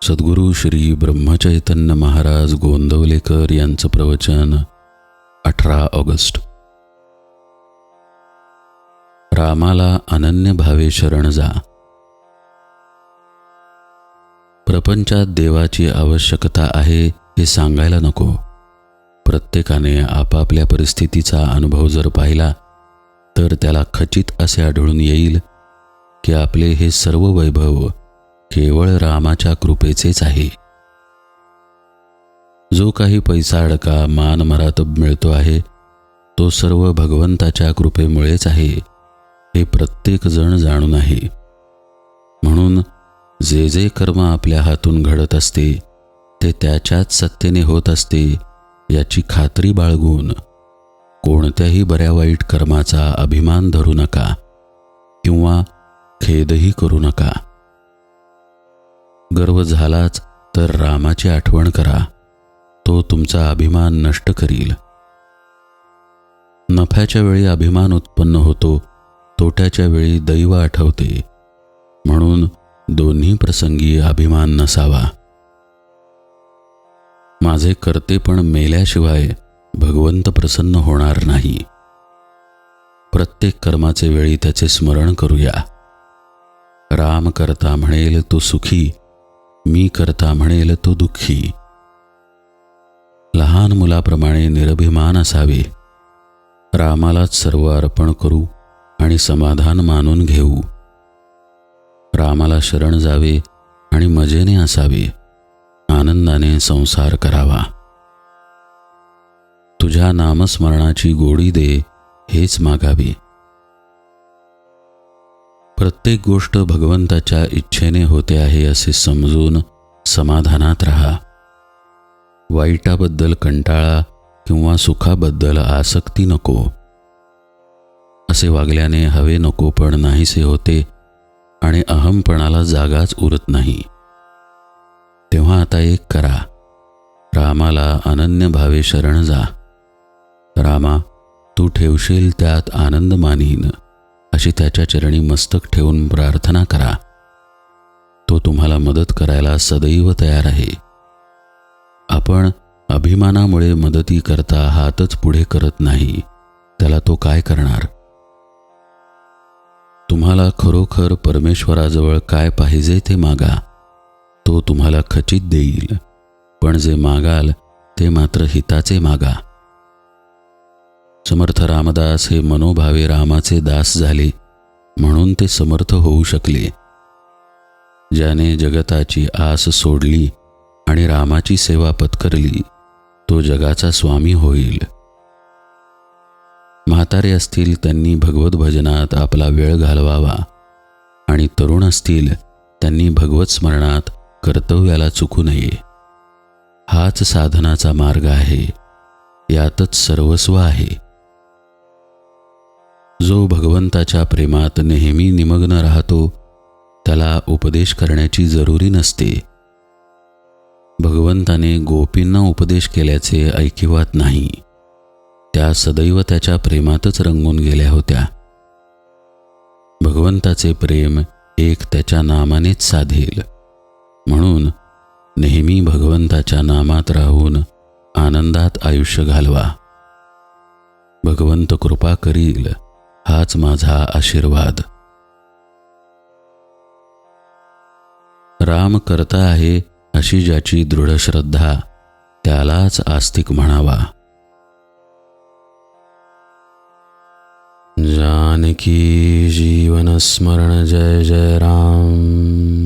सद्गुरू श्री ब्रह्मचैतन्य महाराज गोंदवलेकर यांचं प्रवचन 18 ऑगस्ट. रामाला अनन्य भावे शरण जा. प्रपंचात देवाची आवश्यकता आहे हे सांगायला नको. प्रत्येकाने आपापल्या परिस्थितीचा अनुभव जर पाहिला तर त्याला खचित असे आढळून येईल की आपले हे सर्व वैभव केवळ रामाच्या कृपेचेच आहे. जो काही पैसा अडका मान मरातब मिळतो आहे तो सर्व भगवंताच्या कृपेमुळेच आहे हे प्रत्येक जण जाणून आहे. म्हणून जे जे कर्म आपल्या हातून घडत असते ते त्याच्याच सत्तेने होत असते याची खात्री बाळगून कोणत्याही बऱ्या वाईट कर्माचा अभिमान धरू नका किंवा खेदही करू नका. गर्व झालाच तर रामाची आठवण करा, तो तुमचा अभिमान नष्ट करील. नफ्याच्या वेळी अभिमान उत्पन्न होतो, तोट्याच्या वेळी दैव आठवते. म्हणून दोन्ही प्रसंगी अभिमान नसावा. माझे कर्तेपण मेल्याशिवाय भगवंत प्रसन्न होणार नाही. प्रत्येक कर्माचे वेळी त्याचे स्मरण करूया. राम करता म्हणेल तो सुखी, मी करता म्हणेल तो दुःखी. लहान मुलाप्रमाणे निरभिमान असावे. रामालाच सर्व अर्पण करू आणि समाधान मानून घेऊ. रामाला शरण जावे आणि मजेने असावे. आनंदाने संसार करावा. तुझ्या नामस्मरणाची गोडी दे हेच मागावे. प्रत्येक गोष्ट भगवंताच्या इच्छेने होते आहे असे समजून समाधानात राहा. वाईटाबद्दल कंटाळा किंवा सुखाबद्दल आसक्ती नको. असे वागल्याने हवे नको पण नाहीसे होते आणि अहमपणाला जागाच उरत नाही. तेव्हा आता एक करा, रामाला अनन्य भावे शरण जा. रामा, तू ठेवशील त्यात आनंद मानीन अशी त्याच्या चरणी मस्तक ठेवून प्रार्थना करा. तो तुम्हाला मदत करायला सदैव तयार आहे. आपण अभिमानामुळे मदती करता हातच पुढे करत नाही, त्याला तो काय करणार? तुम्हाला खरोखर परमेश्वराजवळ काय पाहिजे ते मागा, तो तुम्हाला खचित देईल. पण जे मागाल ते मात्र हिताचे मागा. समर्थ रामदास हे मनोभावे रामाचे दास झाले म्हणून ते समर्थ होऊ शकले. ज्याने जगताची आस सोडली आणि रामाची सेवा पत्करली तो जगाचा स्वामी होईल. म्हातारे असतील त्यांनी भगवत भजनात आपला वेळ घालवावा आणि तरुण असतील त्यांनी भगवत स्मरणात कर्तव्याला चुकू नये. हाच साधनाचा मार्ग आहे. यातच सर्वस्व आहे. जो भगवंताच्या प्रेमात नेहमी निमग्न राहतो त्याला उपदेश करण्याची जरुरी नसते. भगवंताने गोपींना उपदेश केल्याचे ऐकिवात नाही. त्या सदैव त्याच्या प्रेमातच रंगून गेल्या होत्या. भगवंताचे प्रेम एक त्याच्या नामानेच साधेल. म्हणून नेहमी भगवंताच्या नामात राहून आनंदात आयुष्य घालवा. भगवंत कृपा करील हाच माझा आशीर्वाद. राम करता आहे अशी ज्याची दृढ श्रद्धा त्यालाच आस्तिक म्हणावा. जानकी जीवन स्मरण जय जय राम.